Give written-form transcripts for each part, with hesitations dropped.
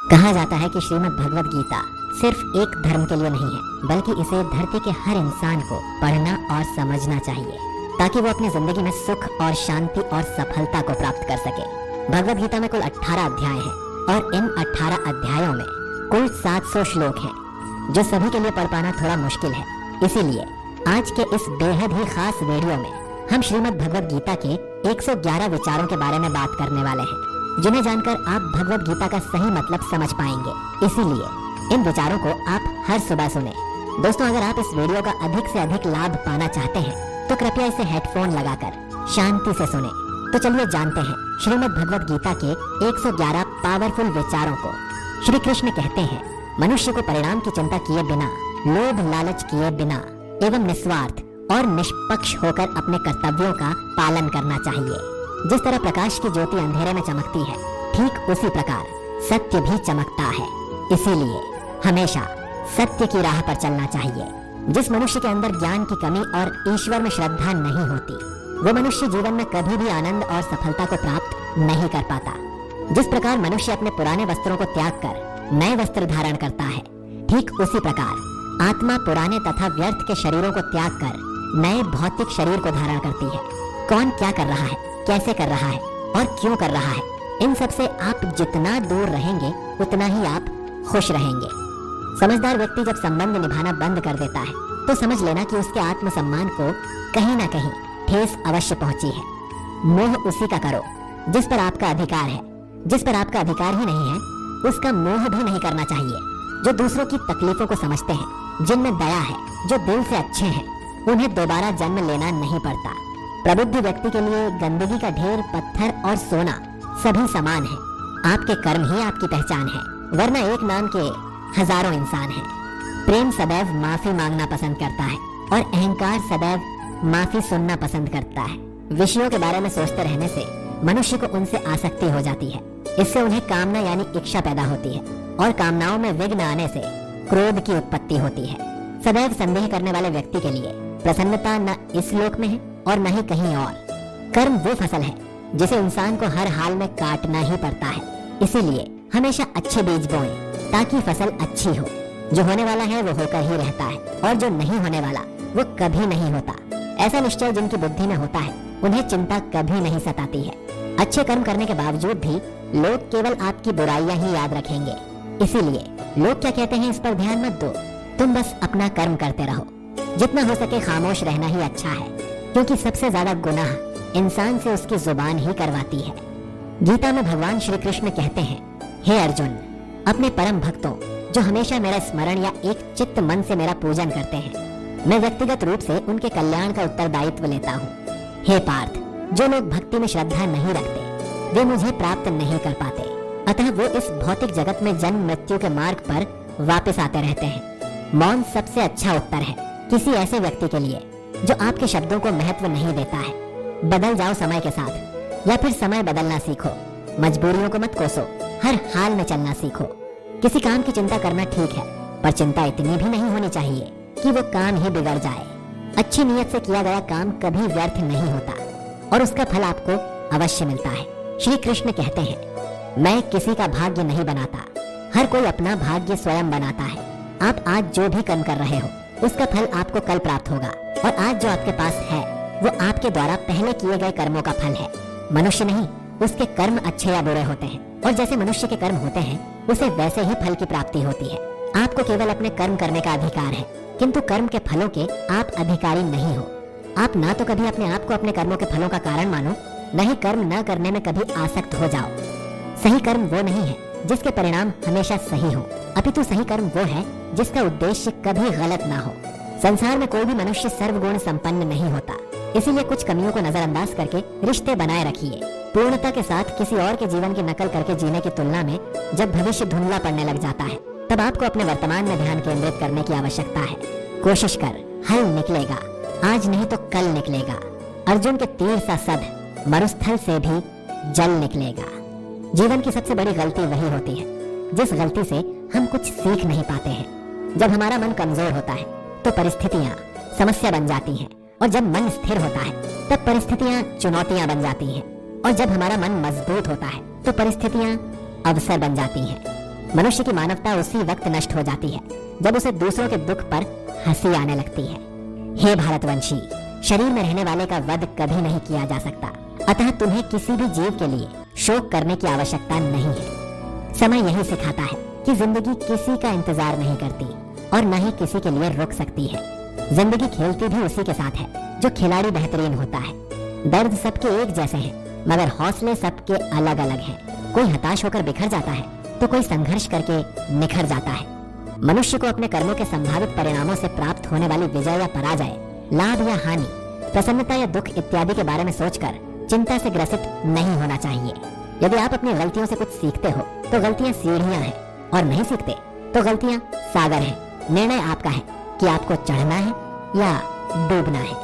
कहा जाता है कि श्रीमद् भगवद गीता सिर्फ एक धर्म के लिए नहीं है, बल्कि इसे धरती के हर इंसान को पढ़ना और समझना चाहिए ताकि वो अपनी जिंदगी में सुख और शांति और सफलता को प्राप्त कर सके। भगवद गीता में कुल 18 अध्याय हैं और इन 18 अध्यायों में कुल 700 श्लोक हैं, जो सभी के लिए पढ़ पाना थोड़ा मुश्किल है। इसीलिए आज के इस बेहद ही खास वीडियो में हम श्रीमद् भगवद गीता के 111 विचारों के बारे में बात करने वाले हैं, जिन्हें जानकर आप भगवद गीता का सही मतलब समझ पाएंगे। इसीलिए इन विचारों को आप हर सुबह सुने। दोस्तों, अगर आप इस वीडियो का अधिक से अधिक लाभ पाना चाहते हैं तो कृपया इसे हेडफोन लगाकर शांति से सुने। तो चलिए जानते हैं श्रीमद् भगवद गीता के 111 पावरफुल विचारों को। श्री कृष्ण कहते हैं, मनुष्य को परिणाम की चिंता किए बिना, लोभ लालच किए बिना एवं निस्वार्थ और निष्पक्ष होकर अपने कर्तव्यों का पालन करना चाहिए। जिस तरह प्रकाश की ज्योति अंधेरे में चमकती है, ठीक उसी प्रकार सत्य भी चमकता है। इसीलिए हमेशा सत्य की राह पर चलना चाहिए। जिस मनुष्य के अंदर ज्ञान की कमी और ईश्वर में श्रद्धा नहीं होती, वो मनुष्य जीवन में कभी भी आनंद और सफलता को प्राप्त नहीं कर पाता। जिस प्रकार मनुष्य अपने पुराने वस्त्रों को त्याग कर नए वस्त्र धारण करता है, ठीक उसी प्रकार आत्मा पुराने तथा व्यर्थ के शरीरों को त्याग कर नए भौतिक शरीर को धारण करती है। कौन क्या कर रहा है, कैसे कर रहा है और क्यों कर रहा है, इन सब से आप जितना दूर रहेंगे उतना ही आप खुश रहेंगे। समझदार व्यक्ति जब संबंध निभाना बंद कर देता है तो समझ लेना कि उसके आत्मसम्मान को कहीं ना कहीं ठेस अवश्य पहुंची है। मोह उसी का करो जिस पर आपका अधिकार है। जिस पर आपका अधिकार ही नहीं है, उसका मोह भी नहीं करना चाहिए। जो दूसरों की तकलीफों को समझते हैं, जिनमें दया है, जो दिल से अच्छे हैं, उन्हें दोबारा जन्म लेना नहीं पड़ता। प्रबुद्ध व्यक्ति के लिए गंदगी का ढेर, पत्थर और सोना सभी समान है। आपके कर्म ही आपकी पहचान है, वरना एक नाम के हजारों इंसान हैं। प्रेम सदैव माफी मांगना पसंद करता है और अहंकार सदैव माफी सुनना पसंद करता है। विषयों के बारे में सोचते रहने से मनुष्य को उनसे आसक्ति हो जाती है। इससे उन्हें कामना यानी इच्छा पैदा होती है और कामनाओं में विघ्न आने से क्रोध की उत्पत्ति होती है। सदैव संदेह करने वाले व्यक्ति के लिए प्रसन्नता न इस लोक में है और न ही कहीं और। कर्म वो फसल है जिसे इंसान को हर हाल में काटना ही पड़ता है। इसीलिए हमेशा अच्छे बीज बोएं ताकि फसल अच्छी हो। जो होने वाला है वो होकर ही रहता है और जो नहीं होने वाला वो कभी नहीं होता। ऐसा निश्चय जिनकी बुद्धि में होता है, उन्हें चिंता कभी नहीं सताती है। अच्छे कर्म करने के बावजूद भी लोग केवल आपकी बुराइयां ही याद रखेंगे। इसीलिए लोग क्या कहते हैं इस पर ध्यान मत दो, तुम बस अपना कर्म करते रहो। जितना हो सके खामोश रहना ही अच्छा है, क्योंकि सबसे ज्यादा गुनाह इंसान से उसकी जुबान ही करवाती है। गीता में भगवान श्री कृष्ण कहते हैं, हे अर्जुन, अपने परम भक्तों जो हमेशा मेरा स्मरण या एक चित्त मन से मेरा पूजन करते हैं, मैं व्यक्तिगत रूप से उनके कल्याण का उत्तरदायित्व लेता हूँ। हे पार्थ, जो लोग भक्ति में श्रद्धा नहीं रखते, वे मुझे प्राप्त नहीं कर पाते। अतः वो इस भौतिक जगत में जन्म मृत्यु के मार्ग पर वापस आते रहते हैं। मौन सबसे अच्छा उत्तर है किसी ऐसे व्यक्ति के लिए जो आपके शब्दों को महत्व नहीं देता है। बदल जाओ समय के साथ, या फिर समय बदलना सीखो। मजबूरियों को मत कोसो, हर हाल में चलना सीखो। किसी काम की चिंता करना ठीक है, पर चिंता इतनी भी नहीं होनी चाहिए कि वो काम ही बिगड़ जाए। अच्छी नीयत से किया गया काम कभी व्यर्थ नहीं होता और उसका फल आपको अवश्य मिलता है। श्री कृष्ण कहते हैं, मैं किसी का भाग्य नहीं बनाता, हर कोई अपना भाग्य स्वयं बनाता है। आप आज जो भी कर्म कर रहे हो, उसका फल आपको कल प्राप्त होगा और आज जो आपके पास है वो आपके द्वारा पहले किए गए कर्मों का फल है। मनुष्य नहीं, उसके कर्म अच्छे या बुरे होते हैं और जैसे मनुष्य के कर्म होते हैं, उसे वैसे ही फल की प्राप्ति होती है। आपको केवल अपने कर्म करने का अधिकार है, किंतु कर्म के फलों के आप अधिकारी नहीं हो। आप ना तो कभी अपने आप को अपने कर्मों के फलों का कारण मानो, न ही कर्म न करने में कभी आसक्त हो जाओ। सही कर्म वो नहीं है जिसके परिणाम हमेशा सही हो, अपितु सही कर्म वो है जिसका उद्देश्य कभी गलत ना हो। संसार में कोई भी मनुष्य सर्वगुण संपन्न नहीं होता, इसीलिए कुछ कमियों को नजरअंदाज करके रिश्ते बनाए रखिए। पूर्णता के साथ किसी और के जीवन की नकल करके जीने की तुलना में जब भविष्य धुंधला पड़ने लग जाता है, तब आपको अपने वर्तमान में ध्यान केंद्रित करने की आवश्यकता है। कोशिश कर, हल निकलेगा, आज नहीं तो कल निकलेगा। अर्जुन के तीर सा सद मरुस्थल से भी जल निकलेगा। जीवन की सबसे बड़ी गलती वही होती है जिस गलती से हम कुछ सीख नहीं पाते हैं। जब हमारा मन कमजोर होता है तो परिस्थितियाँ समस्या बन जाती हैं, और जब मन स्थिर होता है तब परिस्थितियाँ चुनौतियाँ बन जाती हैं, और जब हमारा मन मजबूत होता है तो परिस्थितियाँ अवसर बन जाती हैं। मनुष्य की मानवता उसी वक्त नष्ट हो जाती है जब उसे दूसरों के दुख पर हंसी आने लगती है। हे भारतवंशी, शरीर में रहने वाले का वध कभी नहीं किया जा सकता, अतः तुम्हें किसी भी जीव के लिए शोक करने की आवश्यकता नहीं है। समय यही सिखाता है कि जिंदगी किसी का इंतजार नहीं करती और न ही किसी के लिए रुक सकती है। जिंदगी खेलती भी उसी के साथ है जो खिलाड़ी बेहतरीन होता है। दर्द सबके एक जैसे हैं, मगर हौसले सबके अलग अलग हैं। कोई हताश होकर बिखर जाता है तो कोई संघर्ष करके निखर जाता है। मनुष्य को अपने कर्मों के संभावित परिणामों से प्राप्त होने वाली विजय या पराजय, लाभ या हानि, प्रसन्नता या दुख इत्यादि के बारे में सोचकर चिंता से ग्रसित नहीं होना चाहिए। यदि आप अपनी गलतियों से कुछ सीखते हो तो गलतियां सीढ़ियां हैं, और नहीं सीखते तो गलतियां सागर हैं। निर्णय आपका है कि आपको चढ़ना है या डूबना है।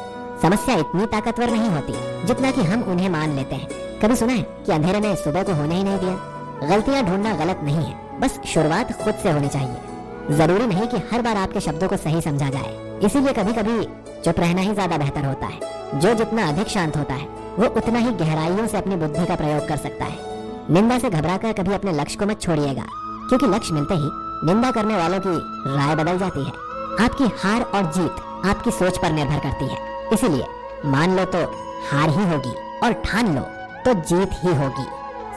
समस्या इतनी ताकतवर नहीं होती जितना कि हम उन्हें मान लेते हैं। कभी सुना है कि अंधेरे ने सुबह को होने ही नहीं दिया? गलतियां ढूंढना गलत नहीं है, बस शुरुआत खुद से होनी चाहिए। जरूरी नहीं कि हर बार आपके शब्दों को सही समझा जाए, इसीलिए कभी कभी चुप रहना ही ज्यादा बेहतर होता है। जो जितना अधिक शांत होता है वो उतना ही गहराइयों से अपनी बुद्धि का प्रयोग कर सकता है। निंदा से घबराकर कभी अपने लक्ष्य को मत छोड़िएगा, क्योंकि लक्ष्य मिलते ही निंदा करने वालों की राय बदल जाती है। आपकी हार और जीत आपकी सोच पर निर्भर करती है, इसीलिए मान लो तो हार ही होगी और ठान लो तो जीत ही होगी।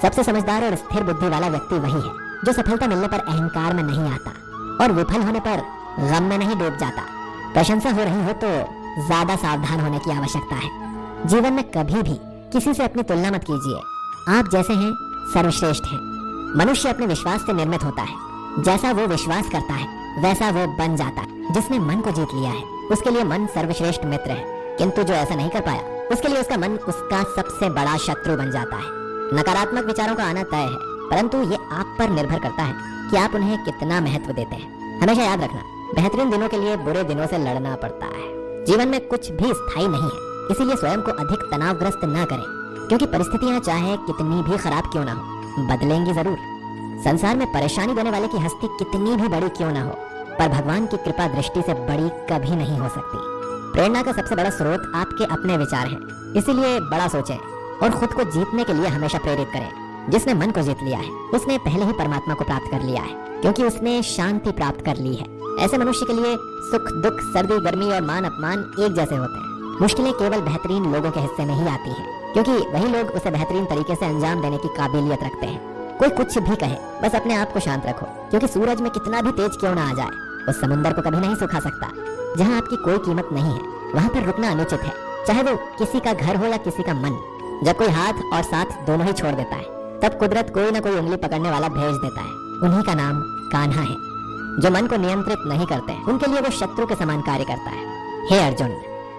सबसे समझदार और स्थिर बुद्धि वाला व्यक्ति वही है जो सफलता मिलने पर अहंकार में नहीं आता और विफल होने पर गम में नहीं डूब जाता। प्रशंसा हो रही हो तो ज्यादा सावधान होने की आवश्यकता है। जीवन में कभी भी किसी से अपनी तुलना मत कीजिए। आप जैसे हैं सर्वश्रेष्ठ हैं। मनुष्य अपने विश्वास से निर्मित होता है। जैसा वो विश्वास करता है वैसा वो बन जाता है। जिसने मन को जीत लिया है उसके लिए मन सर्वश्रेष्ठ मित्र है, किंतु जो ऐसा नहीं कर पाया उसके लिए उसका मन उसका सबसे बड़ा शत्रु बन जाता है। नकारात्मक विचारों का आना तय है, परंतु ये आप पर निर्भर करता है कि आप उन्हें कितना महत्व देते हैं। हमेशा याद रखना, बेहतरीन दिनों के लिए बुरे दिनों से लड़ना पड़ता है। जीवन में कुछ भी स्थायी नहीं है, इसीलिए स्वयं को अधिक तनावग्रस्त न करें, क्योंकि परिस्थितियां चाहे कितनी भी खराब क्यों ना हो, बदलेंगी जरूर। संसार में परेशानी देने वाले की हस्ती कितनी भी बड़ी क्यों ना हो, पर भगवान की कृपा दृष्टि से बड़ी कभी नहीं हो सकती। प्रेरणा का सबसे बड़ा स्रोत आपके अपने विचार हैं, इसीलिए बड़ा सोचें और खुद को जीतने के लिए हमेशा प्रेरित करें। जिसने मन को जीत लिया है उसने पहले ही परमात्मा को प्राप्त कर लिया है, क्योंकि उसने शांति प्राप्त कर ली है। ऐसे मनुष्य के लिए सुख दुख, सर्दी गर्मी और मान अपमान एक जैसे होते हैं। मुश्किलें केवल बेहतरीन लोगों के हिस्से में ही आती हैं, क्योंकि वही लोग उसे बेहतरीन तरीके से अंजाम देने की काबिलियत रखते हैं। कोई कुछ भी कहे, बस अपने आप को शांत रखो, क्योंकि सूरज में कितना भी तेज क्यों ना आ जाए, उस समुंदर को कभी नहीं सुखा सकता। जहाँ आपकी कोई कीमत नहीं है वहाँ पर रुकना अनुचित है, चाहे वो किसी का घर हो या किसी का मन। जब कोई हाथ और साथ दोनों ही छोड़ देता है तब कुदरत कोई ना कोई उंगली पकड़ने वाला भेज देता है। उन्हीं का नाम कान्हा है। जो मन को नियंत्रित नहीं करते उनके लिए वो शत्रु के समान कार्य करता है। हे अर्जुन,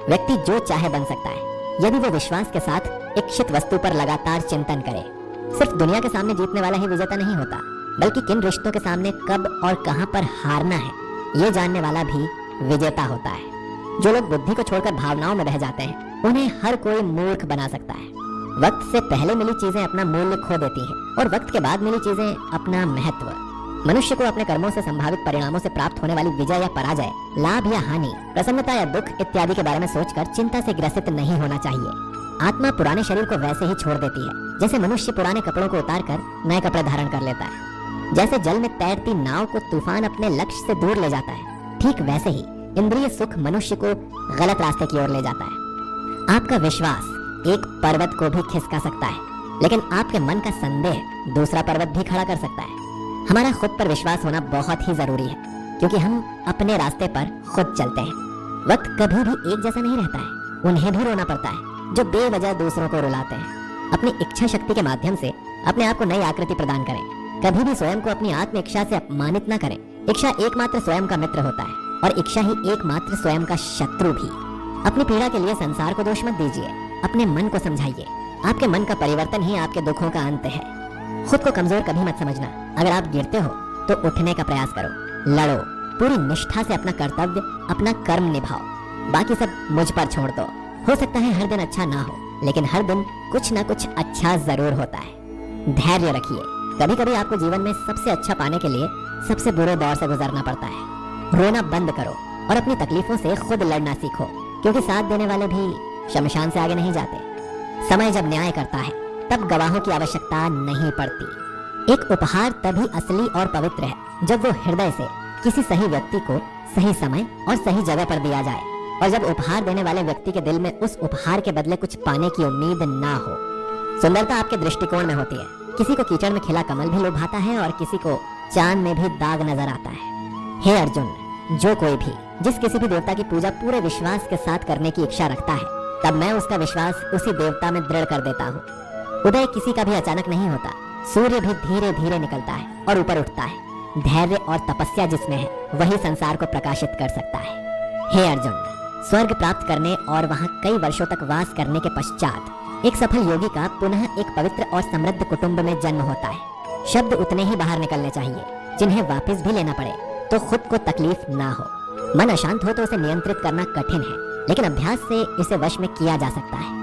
व्यक्ति जो चाहे बन सकता है यदि वो विश्वास के साथ इच्छित वस्तु पर लगातार चिंतन करे। सिर्फ दुनिया के सामने जीतने वाला ही विजेता नहीं होता, बल्कि किन रिश्तों के सामने कब और कहां पर हारना है ये जानने वाला भी विजेता होता है। जो लोग बुद्धि को छोड़कर भावनाओं में बह जाते हैं उन्हें हर कोई मूर्ख बना सकता है। वक्त से पहले मिली चीजें अपना मूल्य खो देती हैं और वक्त के बाद मिली चीजें अपना महत्व। मनुष्य को अपने कर्मों से संभावित परिणामों से प्राप्त होने वाली विजय या पराजय, लाभ या हानि, प्रसन्नता या दुख इत्यादि के बारे में सोचकर चिंता से ग्रसित नहीं होना चाहिए। आत्मा पुराने शरीर को वैसे ही छोड़ देती है जैसे मनुष्य पुराने कपड़ों को उतारकर नए कपड़े धारण कर लेता है। जैसे जल में तैरती नाव को तूफान अपने लक्ष्य से दूर ले जाता है, ठीक वैसे ही इंद्रिय सुख मनुष्य को गलत रास्ते की ओर ले जाता है। आपका विश्वास एक पर्वत को भी खिसका सकता है, लेकिन आपके मन का संदेह दूसरा पर्वत भी खड़ा कर सकता है। हमारा खुद पर विश्वास होना बहुत ही जरूरी है, क्योंकि हम अपने रास्ते पर खुद चलते हैं। वक्त कभी भी एक जैसा नहीं रहता है। उन्हें भी रोना पड़ता है जो बेवजह दूसरों को रुलाते हैं। अपनी इच्छा शक्ति के माध्यम से अपने आप को नई आकृति प्रदान करें। कभी भी स्वयं को अपनी आत्म इच्छा से अपमानित न करें। इच्छा एकमात्र स्वयं का मित्र होता है और इच्छा ही एकमात्र स्वयं का शत्रु भी। अपनी पीड़ा के लिए संसार को दोष मत दीजिए, अपने मन को समझाइए। आपके मन का परिवर्तन ही आपके दुखों का अंत है। खुद को कमजोर कभी मत समझना। अगर आप गिरते हो तो उठने का प्रयास करो, लड़ो, पूरी निष्ठा से अपना कर्तव्य, अपना कर्म निभाओ। बाकी सब मुझ पर छोड़ दो। हो सकता है हर दिन अच्छा ना हो, लेकिन हर दिन कुछ ना कुछ अच्छा जरूर होता है। धैर्य रखिए। कभी कभी आपको जीवन में सबसे अच्छा पाने के लिए सबसे बुरे दौर से गुजरना पड़ता है। रोना बंद करो और अपनी तकलीफों से खुद लड़ना सीखो, क्योंकि साथ देने वाले भी शमशान से आगे नहीं जाते। समय जब न्याय करता है तब गवाहों की आवश्यकता नहीं पड़ती। एक उपहार तभी असली और पवित्र है जब वो हृदय से किसी सही व्यक्ति को सही समय और सही जगह पर दिया जाए, और जब उपहार देने वाले व्यक्ति के दिल में उस उपहार के बदले कुछ पाने की उम्मीद ना हो। सुंदरता आपके दृष्टिकोण में होती है। किसी को कीचड़ में खिला कमल भी लुभाता है और किसी को चांद में भी दाग नजर आता है। हे अर्जुन, जो कोई भी जिस किसी भी देवता की पूजा पूरे विश्वास के साथ करने की इच्छा रखता है, तब मैं उसका विश्वास उसी देवता में दृढ़ कर देता हूँ। उदय किसी का भी अचानक नहीं होता। सूर्य भी धीरे धीरे निकलता है और ऊपर उठता है। धैर्य और तपस्या जिसमें है वही संसार को प्रकाशित कर सकता है। हे अर्जुन, स्वर्ग प्राप्त करने और वहाँ कई वर्षों तक वास करने के पश्चात एक सफल योगी का पुनः एक पवित्र और समृद्ध कुटुंब में जन्म होता है। शब्द उतने ही बाहर निकलने चाहिए जिन्हें वापस भी लेना पड़े तो खुद को तकलीफ ना हो। मन अशांत हो तो उसे नियंत्रित करना कठिन है, लेकिन अभ्यास से इसे वश में किया जा सकता है।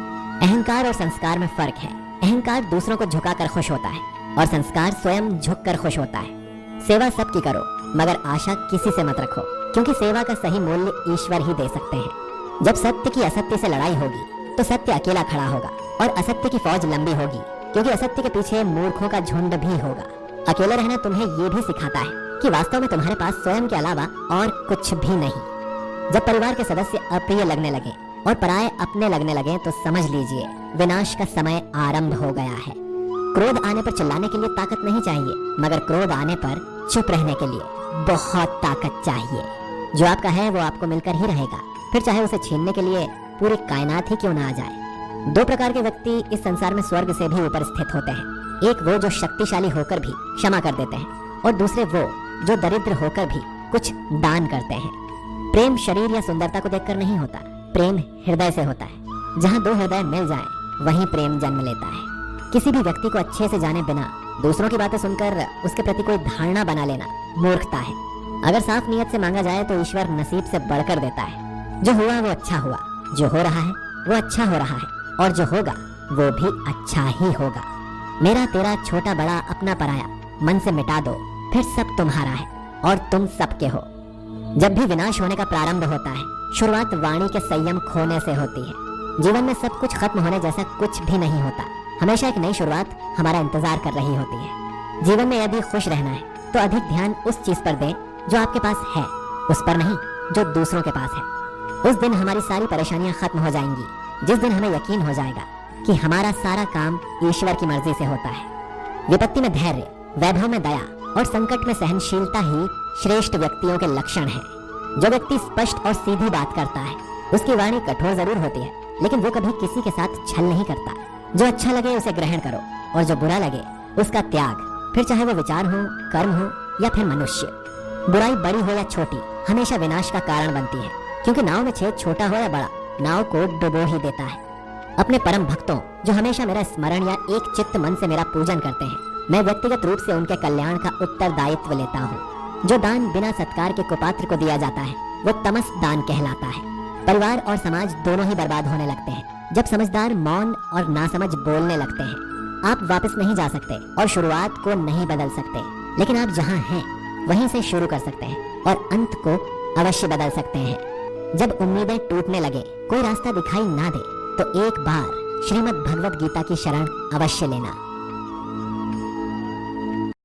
अहंकार और संस्कार में फर्क है। अहंकार दूसरों को झुकाकर खुश होता है और संस्कार स्वयं झुककर खुश होता है। सेवा सबकी करो, मगर आशा किसी से मत रखो, क्योंकि सेवा का सही मूल्य ईश्वर ही दे सकते हैं। जब सत्य की असत्य से लड़ाई होगी तो सत्य अकेला खड़ा होगा और असत्य की फौज लंबी होगी, क्योंकि असत्य के पीछे मूर्खों का झुंड भी होगा। अकेले रहना तुम्हें ये भी सिखाता है कि वास्तव में तुम्हारे पास स्वयं के अलावा और कुछ भी नहीं। जब परिवार के सदस्य अप्रिय लगने लगे और पराये अपने लगने लगे तो समझ लीजिए विनाश का समय आरंभ हो गया है। क्रोध आने पर चिल्लाने के लिए ताकत नहीं चाहिए, मगर क्रोध आने पर चुप रहने के लिए बहुत ताकत चाहिए। जो आपका है वो आपको मिलकर ही रहेगा, फिर चाहे उसे छीनने के लिए पूरी कायनात ही क्यों ना आ जाए। दो प्रकार के व्यक्ति इस संसार में स्वर्ग से भी ऊपर स्थित होते हैं। एक वो जो शक्तिशाली होकर भी क्षमा कर देते हैं, और दूसरे वो जो दरिद्र होकर भी कुछ दान करते हैं। प्रेम शरीर या सुंदरता को देखकर नहीं होता, प्रेम हृदय से होता है। जहाँ दो हृदय मिल जाएं, वहीं प्रेम जन्म लेता है। किसी भी व्यक्ति को अच्छे से जाने बिना दूसरों की बातें सुनकर उसके प्रति कोई धारणा बना लेना मूर्खता है। अगर साफ नियत से मांगा जाए तो ईश्वर नसीब से बढ़कर देता है। जो हुआ वो अच्छा हुआ, जो हो रहा है वो अच्छा हो रहा है, और जो होगा वो भी अच्छा ही होगा। मेरा तेरा छोटा बड़ा अपना पराया मन से मिटा दो, फिर सब तुम्हारा है और तुम सबके हो। जब भी विनाश होने का प्रारंभ होता है, शुरुआत वाणी के संयम खोने से होती है। जीवन में सब कुछ खत्म होने जैसा कुछ भी नहीं होता। हमेशा एक नई शुरुआत हमारा इंतजार कर रही होती है। जीवन में यदि खुश रहना है तो अधिक ध्यान उस चीज पर दें जो आपके पास है, उस पर नहीं जो दूसरों के पास है। उस दिन हमारी सारी परेशानियां खत्म हो जाएंगी, जिस दिन हमें यकीन हो जाएगा कि हमारा सारा काम ईश्वर की मर्जी से होता है। विपत्ति में धैर्य, वैभव में दया और संकट में सहनशीलता ही श्रेष्ठ व्यक्तियों के लक्षण है। जो व्यक्ति स्पष्ट और सीधी बात करता है उसकी वाणी कठोर जरूर होती है, लेकिन वो कभी किसी के साथ छल नहीं करता। जो अच्छा लगे उसे ग्रहण करो और जो बुरा लगे उसका त्याग, फिर चाहे वो विचार हो, कर्म हो या फिर मनुष्य। बुराई बड़ी हो या छोटी हमेशा विनाश का कारण बनती है, क्योंकि नाव में छेद छोटा हो या बड़ा नाव को डुबो ही देता है। अपने परम भक्तों जो हमेशा मेरा स्मरण या एक चित्त मन से मेरा पूजन करते हैं, मैं व्यक्तिगत रूप से उनके कल्याण का उत्तरदायित्व लेता हूँ। जो दान बिना सत्कार के कुपात्र को दिया जाता है वो तमस दान कहलाता है। परिवार और समाज दोनों ही बर्बाद होने लगते हैं जब समझदार मौन और नासमझ बोलने लगते हैं। आप वापस नहीं जा सकते और शुरुआत को नहीं बदल सकते, लेकिन आप जहाँ हैं वहीं से शुरू कर सकते हैं और अंत को अवश्य बदल सकते हैं। जब उम्मीदें टूटने लगे, कोई रास्ता दिखाई ना दे, तो एक बार श्रीमद् भगवत गीता की शरण अवश्य लेना।